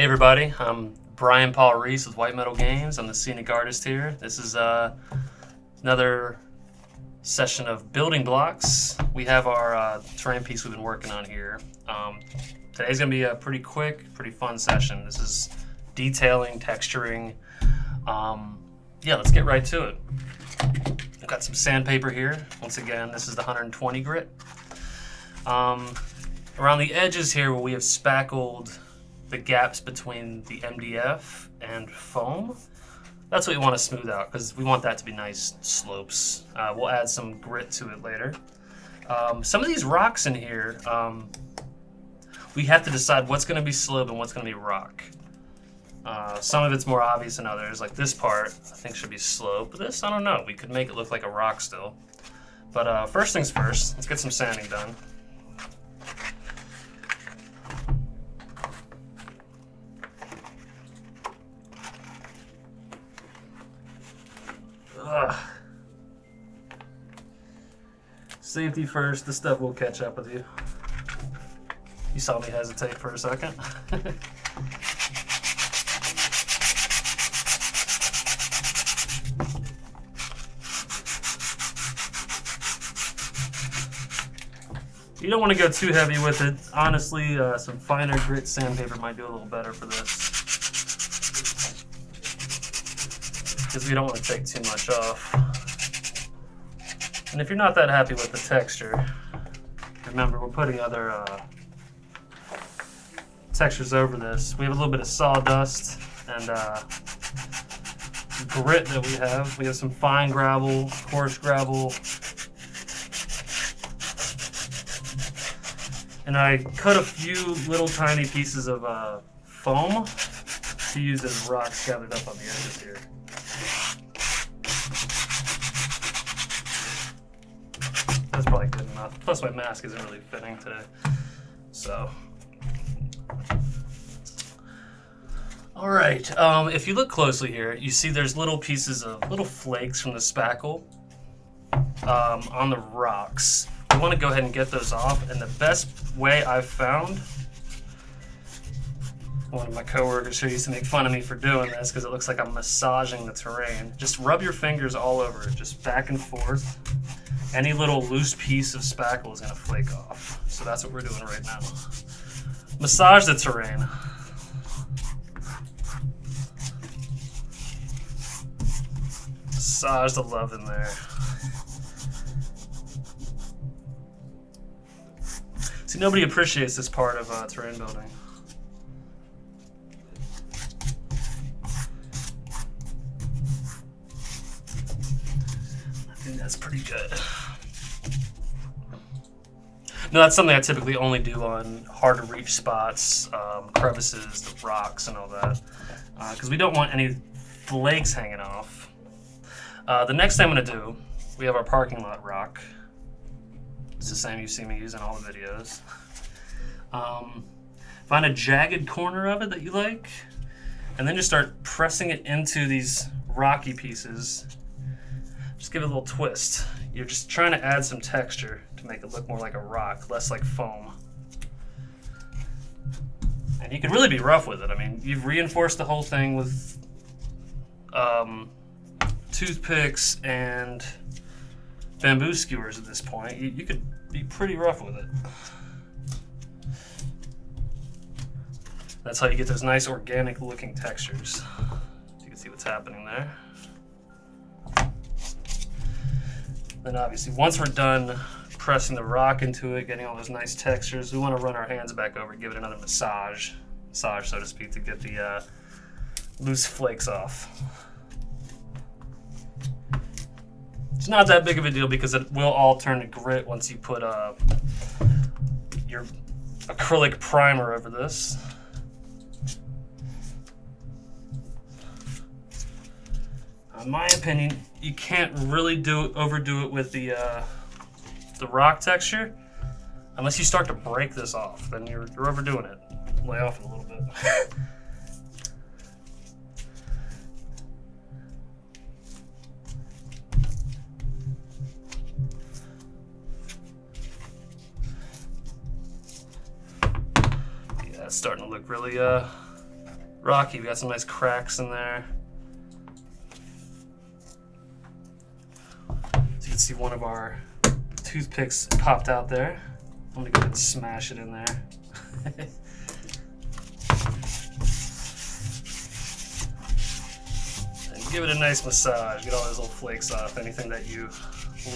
everybody, I'm Brian Paul Reese with WhiteMetalGames. I'm the scenic artist here. This is another session of building blocks. We have our terrain piece we've been working on here. Today's going to be a pretty quick, pretty fun session. This is detailing, texturing. Yeah, let's get right to it. I've got some sandpaper here. Once again, this is the 120 grit. Around the edges here where we have spackled the gaps between the MDF and foam, that's what we want to smooth out because we want that to be nice slopes. We'll add some grit to it later. Some of these rocks in here, we have to decide what's going to be slope and what's going to be rock. Some of it's more obvious than others, like this part I think should be slope. But this, I don't know, we could make it look like a rock still. But first things first, let's get some sanding done. Ugh. Safety first, this stuff will catch up with you. You saw me hesitate for a second. You don't want to go too heavy with it. Honestly, some finer grit sandpaper might do a little better for this, because we don't want to take too much off. And if you're not that happy with the texture, remember we're putting other textures over this. We have a little bit of sawdust and grit that we have. We have some fine gravel, coarse gravel. And I cut a few little tiny pieces of foam to use as rocks gathered up on the edges here. That's probably good enough. Plus my mask isn't really fitting today. So. Alright, if you look closely here, you see there's little pieces of, little flakes from the spackle on the rocks. We want to go ahead and get those off, and the best way I've found, one of my coworkers who used to make fun of me for doing this because it looks like I'm massaging the terrain, just rub your fingers all over it, just back and forth. Any little loose piece of spackle is going to flake off. So that's what we're doing right now. Massage the terrain. Massage the love in there. See, nobody appreciates this part of terrain building. I think that's pretty good. No, that's something I typically only do on hard to reach spots, crevices, the rocks, and all that, because we don't want any flakes hanging off. The next thing I'm going to do, we have our parking lot rock. It's the same you see me use in all the videos. Find a jagged corner of it that you like, and then just start pressing it into these rocky pieces. Just give it a little twist. You're just trying to add some texture to make it look more like a rock, less like foam. And you can really be rough with it. I mean, you've reinforced the whole thing with toothpicks and bamboo skewers at this point. You could be pretty rough with it. That's how you get those nice organic looking textures. You can see what's happening there. Then obviously once we're done pressing the rock into it, getting all those nice textures, we want to run our hands back over, give it another massage so to speak, to get the loose flakes off. It's not that big of a deal because it will all turn to grit once you put your acrylic primer over this. In my opinion, you can't really overdo it with the rock texture unless you start to break this off. Then you're overdoing it. Lay off it a little bit. Yeah, it's starting to look really rocky. We got some nice cracks in there. So you can see one of our toothpicks popped out there. I'm gonna go ahead and smash it in there. And give it a nice massage. Get all those little flakes off, anything that you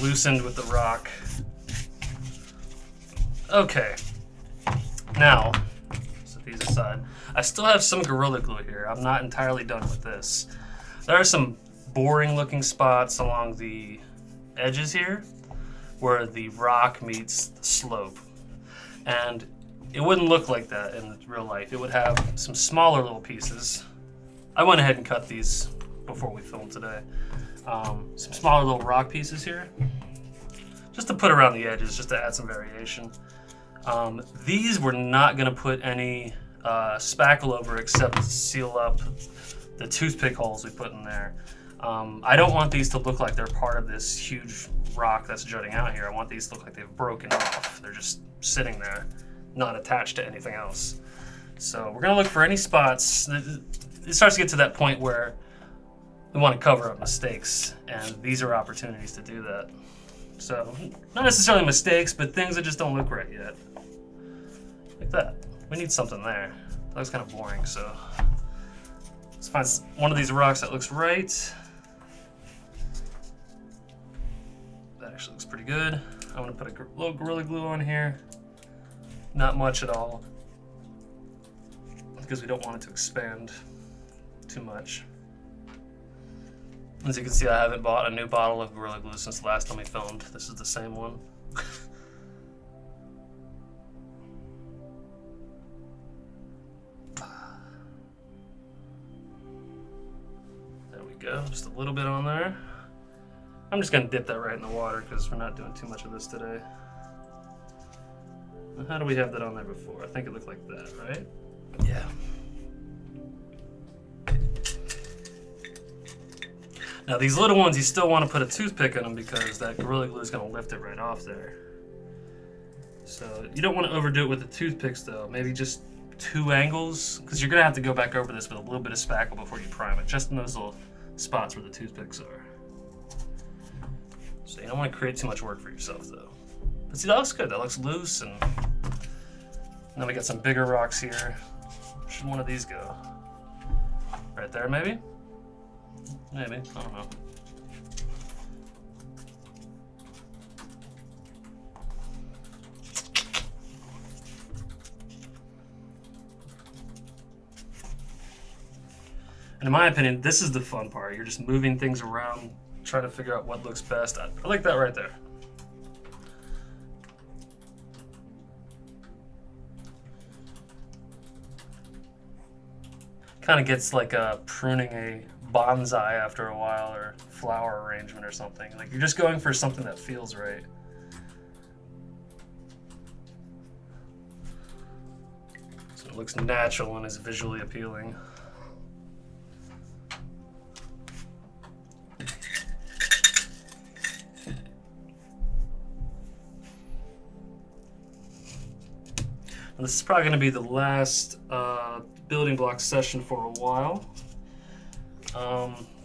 loosened with the rock. Okay, now, set these aside. I still have some Gorilla Glue here. I'm not entirely done with this. There are some boring looking spots along the edges here where the rock meets the slope. And it wouldn't look like that in real life. It would have some smaller little pieces. I went ahead and cut these before we filmed today. Some smaller little rock pieces here, just to put around the edges, just to add some variation. These we're not gonna put any spackle over except to seal up the toothpick holes we put in there. I don't want these to look like they're part of this huge rock that's jutting out here. I want these to look like they've broken off. They're just sitting there, not attached to anything else. So we're gonna look for any spots. It starts to get to that point where we want to cover up mistakes, and these are opportunities to do that. So, not necessarily mistakes, but things that just don't look right yet. Like that. We need something there. That looks kind of boring, so let's find one of these rocks that looks right. That actually looks pretty good. I'm gonna put a little Gorilla Glue on here. Not much at all, because we don't want it to expand too much. As you can see, I haven't bought a new bottle of Gorilla Glue since the last time we filmed. This is the same one. There we go, just a little bit on there. I'm just gonna dip that right in the water because we're not doing too much of this today. How do we have that on there before? I think it looked like that, right? Yeah. Now these little ones, you still want to put a toothpick in them because that Gorilla Glue is going to lift it right off there. So you don't want to overdo it with the toothpicks though. Maybe just 2 angles, because you're going to have to go back over this with a little bit of spackle before you prime it, just in those little spots where the toothpicks are. So you don't want to create too much work for yourself though. But see, that looks good. That looks loose, and then we got some bigger rocks here. Where should one of these go? Right there, maybe? Maybe, I don't know. And in my opinion, this is the fun part. You're just moving things around, trying to figure out what looks best. I like that right there. Kind of gets like pruning a bonsai after a while, or flower arrangement or something. Like you're just going for something that feels right. So it looks natural and is visually appealing. And this is probably going to be the last building block session for a while.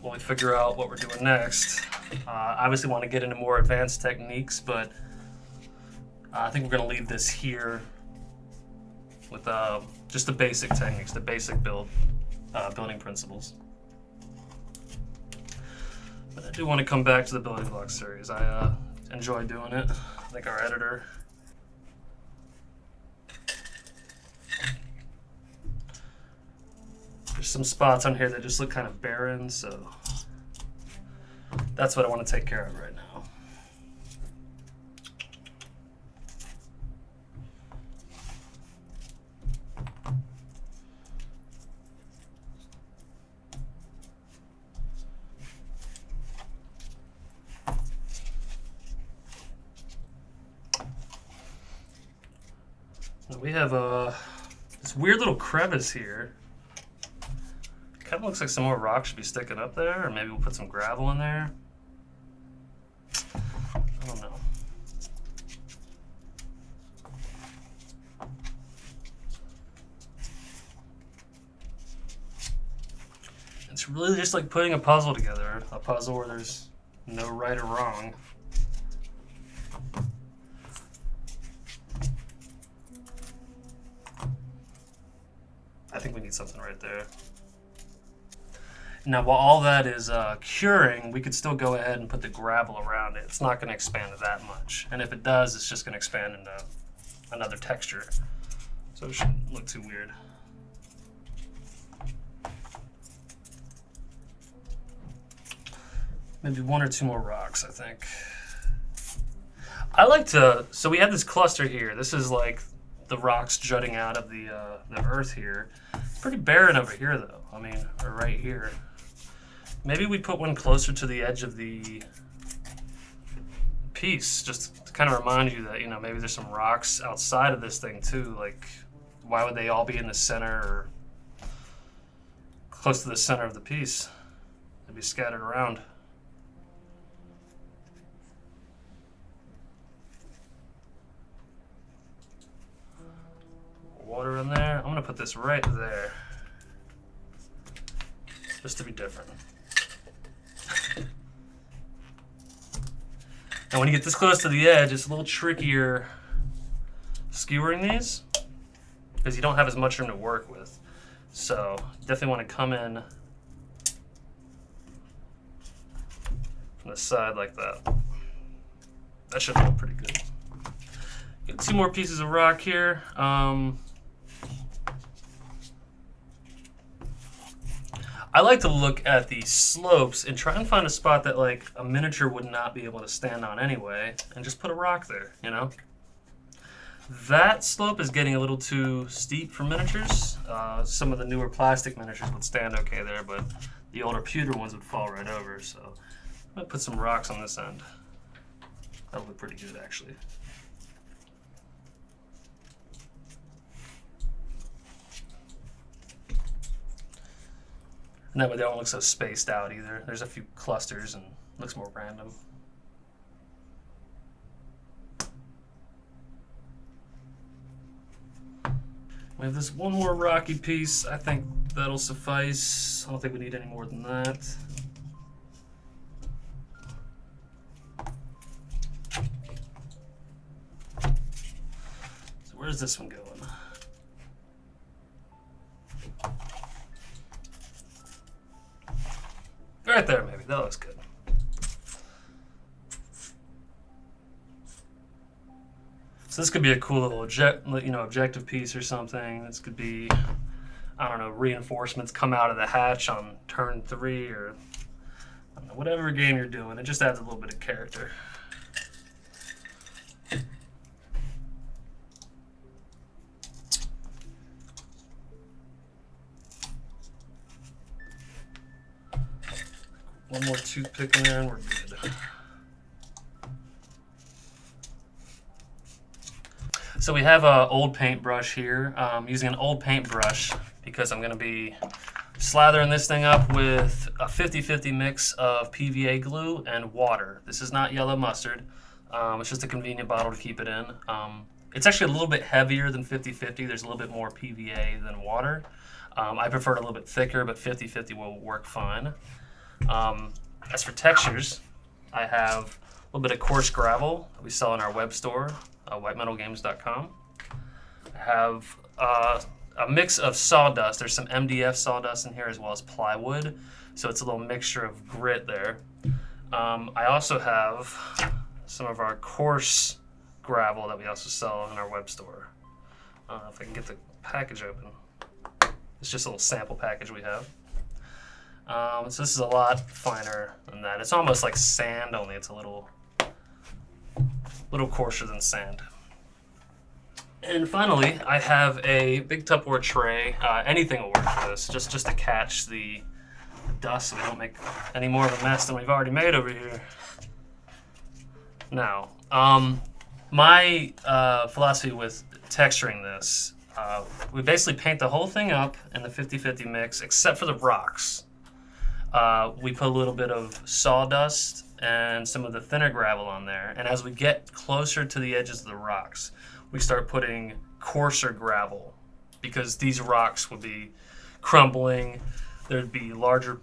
When we figure out what we're doing next. Obviously want to get into more advanced techniques, but I think we're going to leave this here with just the basic techniques, the basic building principles. But I do want to come back to the building block series. I enjoy doing it. I think our editor there's some spots on here that just look kind of barren, so that's what I want to take care of right now. Now we have this weird little crevice here. Kind of looks like some more rock should be sticking up there, or maybe we'll put some gravel in there. I don't know. It's really just like putting a puzzle together, a puzzle where there's no right or wrong. I think we need something right there. Now, while all that is curing, we could still go ahead and put the gravel around it. It's not going to expand that much. And if it does, it's just going to expand into another texture. So it shouldn't look too weird. Maybe 1 or 2 more rocks, I think. I like to, so we have this cluster here. This is like the rocks jutting out of the earth here. Pretty barren over here though. I mean, or right here. Maybe we put one closer to the edge of the piece, just to kind of remind you that, you know, maybe there's some rocks outside of this thing too. Like, why would they all be in the center or close to the center of the piece? They'd be scattered around. Water in there. I'm gonna put this right there, just to be different. And when you get this close to the edge, it's a little trickier skewering these because you don't have as much room to work with. So you definitely want to come in from the side like that. That should look pretty good. Get 2 more pieces of rock here. I like to look at the slopes and try and find a spot that like a miniature would not be able to stand on anyway, and just put a rock there, you know? That slope is getting a little too steep for miniatures. Some of the newer plastic miniatures would stand okay there, but the older pewter ones would fall right over, so I'm gonna put some rocks on this end. That'll look pretty good actually. And that way they don't look so spaced out either. There's a few clusters and it looks more random. We have this one more rocky piece. I think that'll suffice. I don't think we need any more than that. So where's this one going? Right there, maybe. That looks good. So this could be a cool little objective piece or something. This could be, I don't know, reinforcements come out of the hatch on turn 3 or I don't know, whatever game you're doing. It just adds a little bit of character. One more toothpick in there and we're good. So we have an old paintbrush here. I'm using an old paintbrush because I'm going to be slathering this thing up with a 50-50 mix of PVA glue and water. This is not yellow mustard. It's just a convenient bottle to keep it in. It's actually a little bit heavier than 50-50. There's a little bit more PVA than water. I prefer it a little bit thicker, but 50-50 will work fine. As for textures, I have a little bit of coarse gravel that we sell in our web store, WhiteMetalGames.com. I have a mix of sawdust. There's some MDF sawdust in here as well as plywood, so it's a little mixture of grit there. I also have some of our coarse gravel that we also sell in our web store. If I can get the package open. It's just a little sample package we have. So this is a lot finer than that. It's almost like sand, only it's a little coarser than sand. And finally, I have a big Tupperware tray. Anything will work for this, just to catch the dust so we don't make any more of a mess than we've already made over here. Now, my philosophy with texturing this, we basically paint the whole thing up in the 50-50 mix, except for the rocks. We put a little bit of sawdust and some of the thinner gravel on there. And as we get closer to the edges of the rocks, we start putting coarser gravel because these rocks will be crumbling there'd be larger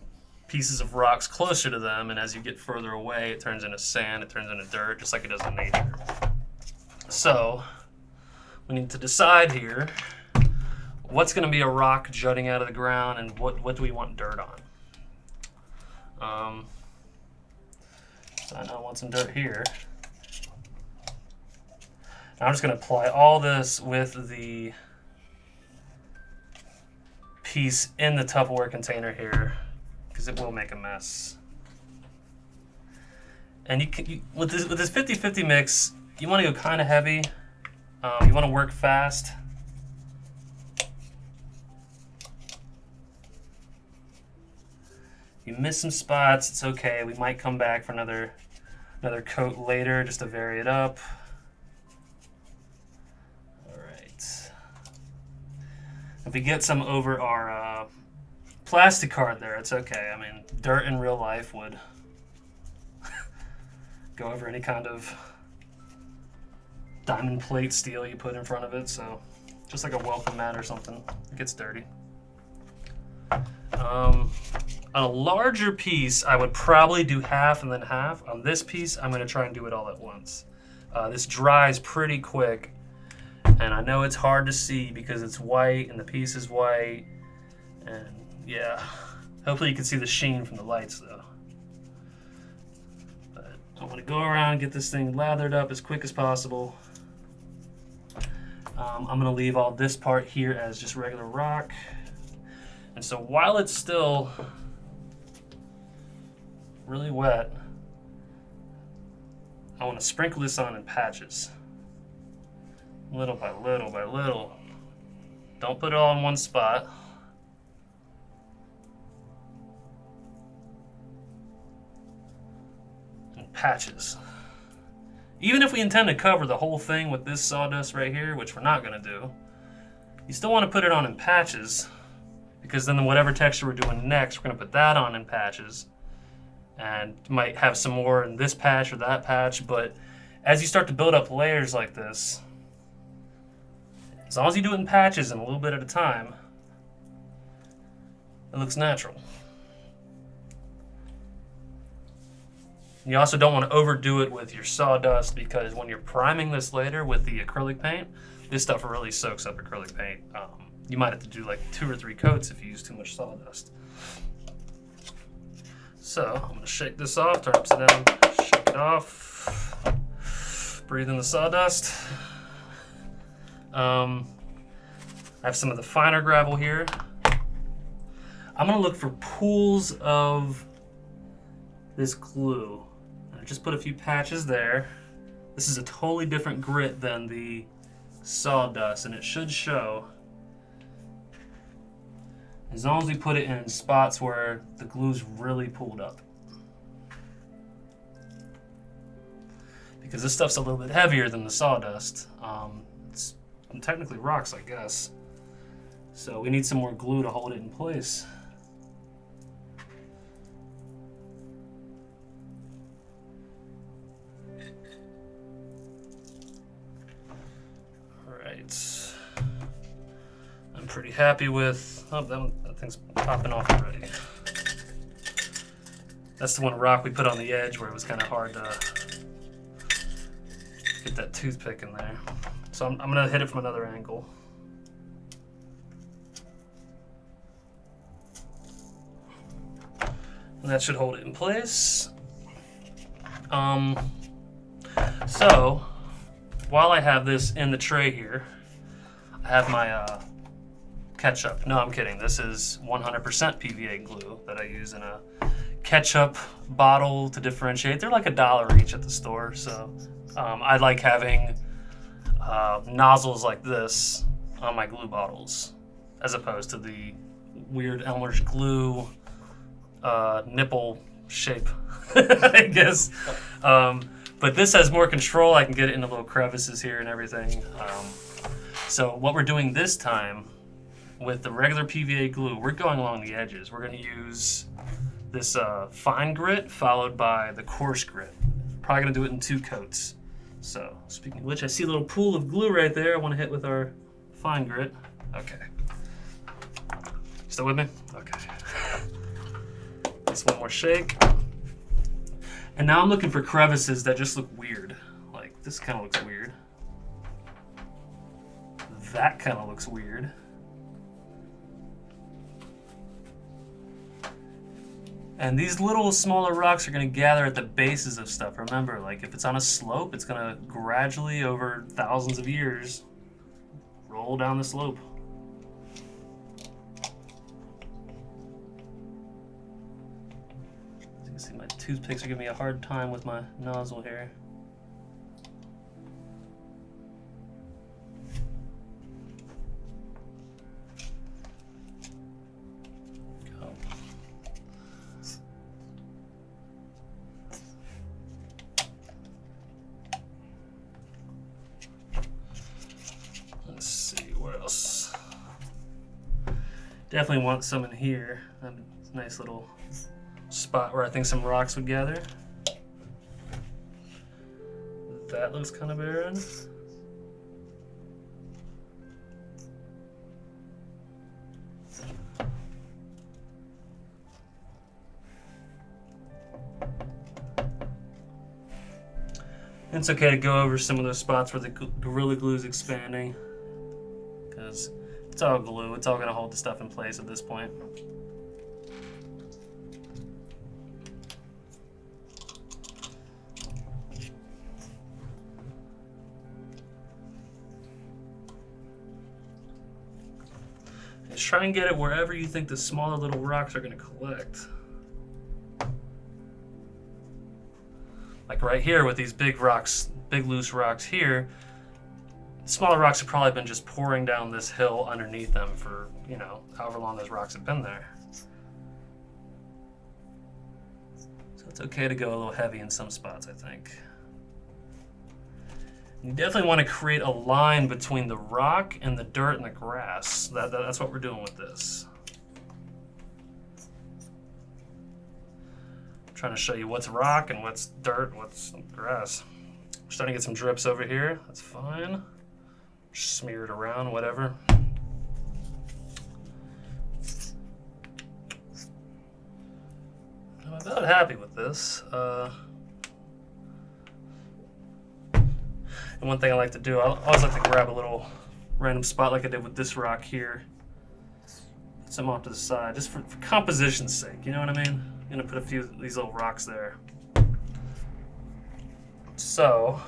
pieces of rocks closer to them, and as you get further away, it turns into sand, it turns into dirt, just like it does in nature. So we need to decide here what's going to be a rock jutting out of the ground, and what do we want dirt on. So I know I want some dirt here. Now I'm just going to apply all this with the piece in the Tupperware container here, because it will make a mess. And with this 50-50 mix, you want to go kind of heavy. You want to work fast. You miss some spots, it's okay. We might come back for another coat later just to vary it up. All right. If we get some over our plastic card there, it's okay. I mean, dirt in real life would go over any kind of diamond plate steel you put in front of it, so just like a welcome mat or something, it gets dirty. On a larger piece, I would probably do half and then half. On this piece, I'm going to try and do it all at once. This dries pretty quick, and I know it's hard to see because it's white and the piece is white, and yeah, hopefully you can see the sheen from the lights though. But I want to go around and get this thing lathered up as quick as possible. I'm going to leave all this part here as just regular rock. And so while it's still really wet, I want to sprinkle this on in patches. Little by little by little. Don't put it all in one spot. And patches. Even if we intend to cover the whole thing with this sawdust right here, which we're not going to do, you still want to put it on in patches, because then whatever texture we're doing next, we're going to put that on in patches. And you might have some more in this patch or that patch, but as you start to build up layers like this, as long as you do it in patches and a little bit at a time, it looks natural. You also don't want to overdo it with your sawdust, because when you're priming this later with the acrylic paint, this stuff really soaks up acrylic paint. You might have to do like 2 or 3 coats if you use too much sawdust. So I'm going to shake this off, turn it upside down, shake it off, breathe in the sawdust. I have some of the finer gravel here. I'm going to look for pools of this glue. I just put a few patches there. This is a totally different grit than the sawdust, and it should show. As long as we put it in spots where the glue's really pulled up. Because this stuff's a little bit heavier than the sawdust. It's technically rocks, I guess. So we need some more glue to hold it in place. Alright. I'm pretty happy with... Oh, that thing's popping off already. That's the one rock we put on the edge where it was kind of hard to get that toothpick in there. So I'm going to hit it from another angle. And that should hold it in place. So while I have this in the tray here, I have my ketchup. No, I'm kidding. This is 100% PVA glue that I use in a ketchup bottle to differentiate. They're like $1 each at the store. So I like having nozzles like this on my glue bottles, as opposed to the weird Elmer's glue nipple shape, I guess. But this has more control. I can get it into little crevices here and everything. So what we're doing this time with the regular PVA glue, we're going along the edges. We're going to use this fine grit followed by the coarse grit. Probably going to do it in 2 coats. So speaking of which, I see a little pool of glue right there. I want to hit with our fine grit. Okay. Still with me? Okay. Just one more shake. And now I'm looking for crevices that just look weird. Like this kind of looks weird. That kind of looks weird. And these little smaller rocks are going to gather at the bases of stuff. Remember, like if it's on a slope, it's going to gradually, over thousands of years, roll down the slope. As you can see, my toothpicks are giving me a hard time with my nozzle here. Let's see, where else? Definitely want some in here. That's a nice little spot where I think some rocks would gather. That looks kind of barren. It's okay to go over some of those spots where the Gorilla Glue is expanding, because it's all glue. It's all going to hold the stuff in place at this point. Just try and get it wherever you think the smaller little rocks are going to collect. Like right here with these big rocks, big loose rocks here, smaller rocks have probably been just pouring down this hill underneath them for, you know, however long those rocks have been there. So it's okay to go a little heavy in some spots, I think. You definitely want to create a line between the rock and the dirt and the grass. That's what we're doing with this. Trying to show you what's rock and what's dirt and what's grass. We're starting to get some drips over here. That's fine. Just smear it around, whatever. I'm about happy with this. And one thing I like to do, I always like to grab a little random spot like I did with this rock here. Put some off to the side, just for composition's sake, you know what I mean? I'm gonna put a few of these little rocks there. So,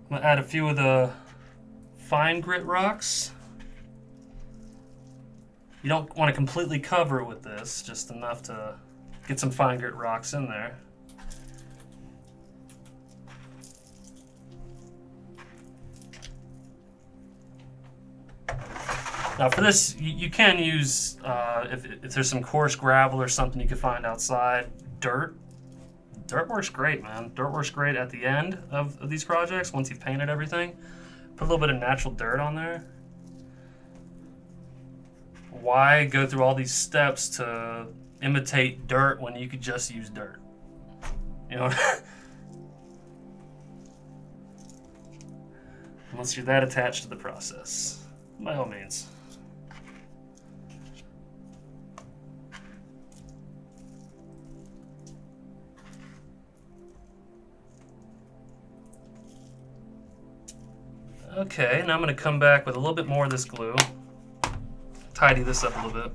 I'm gonna add a few of the fine grit rocks. You don't want to completely cover it with this, just enough to get some fine grit rocks in there. Now for this, you can use, if there's some coarse gravel or something you can find outside, dirt. Dirt works great, man. Dirt works great at the end of these projects, once you've painted everything. Put a little bit of natural dirt on there. Why go through all these steps to imitate dirt when you could just use dirt? You know? Unless you're that attached to the process, by all means. Okay, now I'm going to come back with a little bit more of this glue. Tidy this up a little bit.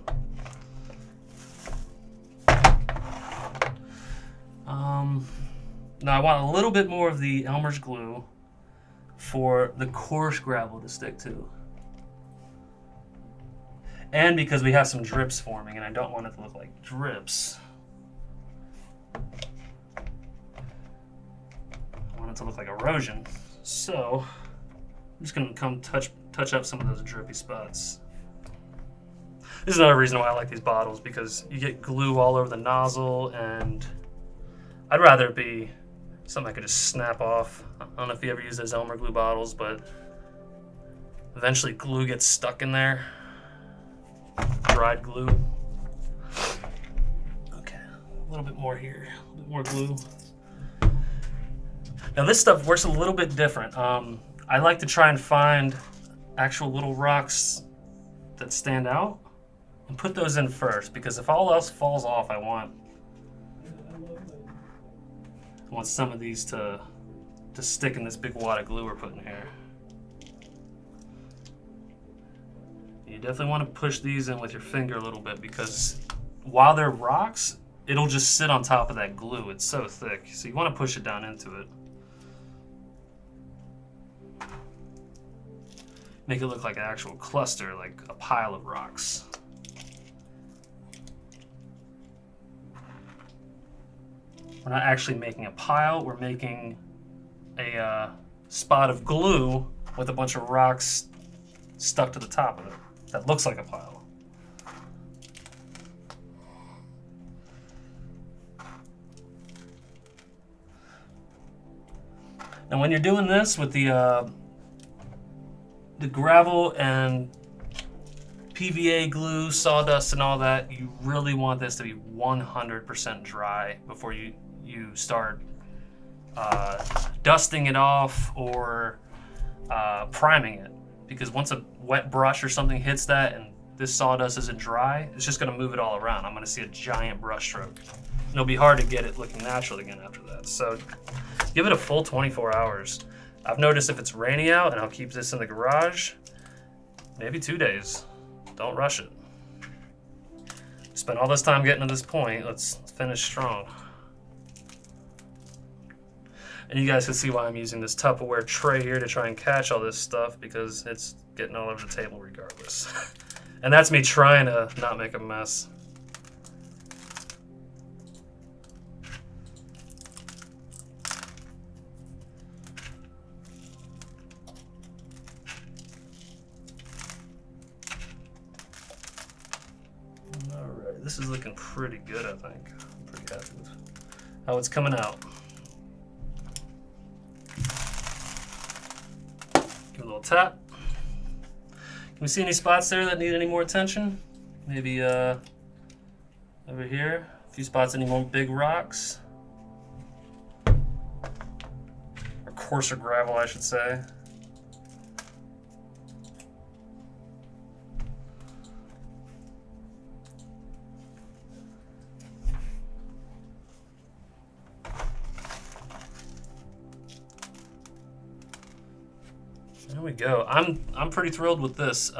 Now I want a little bit more of the Elmer's glue for the coarse gravel to stick to. And because we have some drips forming and I don't want it to look like drips. I want it to look like erosion. So I'm just gonna come touch up some of those drippy spots. This is another reason why I like these bottles, because you get glue all over the nozzle, and I'd rather it be something I could just snap off. I don't know if you ever use those Elmer glue bottles, but eventually glue gets stuck in there. Dried glue. Okay, a little bit more here, a little bit more glue. Now this stuff works a little bit different. I like to try and find actual little rocks that stand out and put those in first, because if all else falls off, I want some of these to stick in this big wad of glue we're putting here. You definitely want to push these in with your finger a little bit, because while they're rocks, it'll just sit on top of that glue. It's so thick, so you want to push it down into it. Make it look like an actual cluster, like a pile of rocks. We're not actually making a pile, we're making a spot of glue with a bunch of rocks stuck to the top of it that looks like a pile. Now when you're doing this with the gravel and PVA glue, sawdust and all that, you really want this to be 100% dry before you start dusting it off or priming it. Because once a wet brush or something hits that and this sawdust isn't dry, it's just gonna move it all around. I'm gonna see a giant brush stroke. And it'll be hard to get it looking natural again after that. So give it a full 24 hours. I've noticed if it's rainy out, and I'll keep this in the garage, maybe 2 days. Don't rush it. Spent all this time getting to this point, let's finish strong. And you guys can see why I'm using this Tupperware tray here to try and catch all this stuff, because it's getting all over the table regardless. And that's me trying to not make a mess. Alright, this is looking pretty good, I think. I'm pretty happy with how it's coming out. Give it a little tap. Can we see any spots there that need any more attention? Maybe over here, a few spots that need more big rocks. Or coarser gravel, I should say. There we go. I'm pretty thrilled with this. It's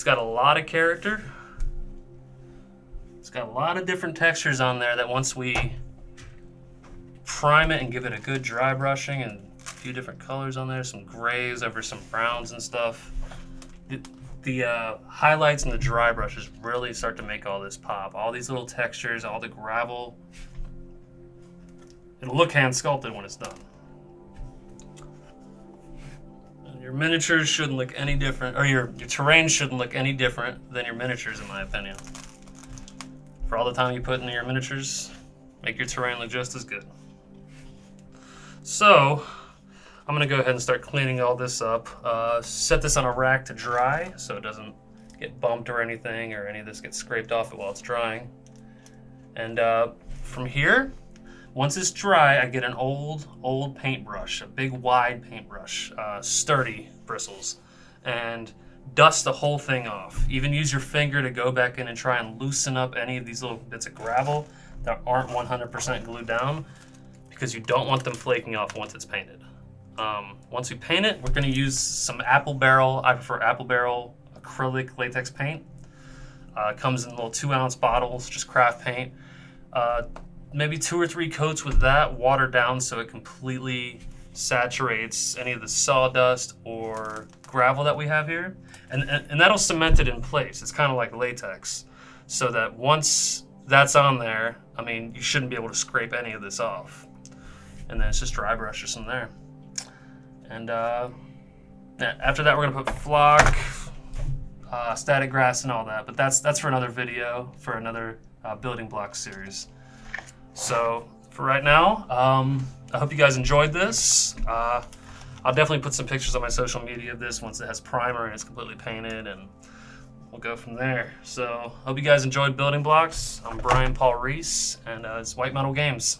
got a lot of character. It's got a lot of different textures on there that once we prime it and give it a good dry brushing, and a few different colors on there, some grays over some browns and stuff. The highlights and the dry brushes really start to make all this pop. All these little textures, all the gravel. It'll look hand sculpted when it's done. Your miniatures shouldn't look any different, or your terrain shouldn't look any different than your miniatures, in my opinion. For all the time you put into your miniatures, make your terrain look just as good. So, I'm gonna go ahead and start cleaning all this up. Set this on a rack to dry so it doesn't get bumped or anything, or any of this gets scraped off it while it's drying. And from here, once it's dry, I get an old paintbrush, a big wide paintbrush, sturdy bristles, and dust the whole thing off. Even use your finger to go back in and try and loosen up any of these little bits of gravel that aren't 100% glued down, because you don't want them flaking off once it's painted. Once we paint it, we're going to use some apple barrel. I prefer apple barrel acrylic latex paint. It comes in little 2-ounce bottles, just craft paint. Maybe 2 or 3 coats with that, watered down so it completely saturates any of the sawdust or gravel that we have here. And that'll cement it in place. It's kind of like latex. So that once that's on there, I mean, you shouldn't be able to scrape any of this off. And then it's just dry brushes from there. And after that, we're gonna put flock, static grass and all that. But that's for another video, for another building block series. So for right now, I hope you guys enjoyed this. I'll definitely put some pictures on my social media of this once it has primer and it's completely painted, and we'll go from there. So hope you guys enjoyed building blocks. I'm Brian Paul Reese, and it's White Metal Games.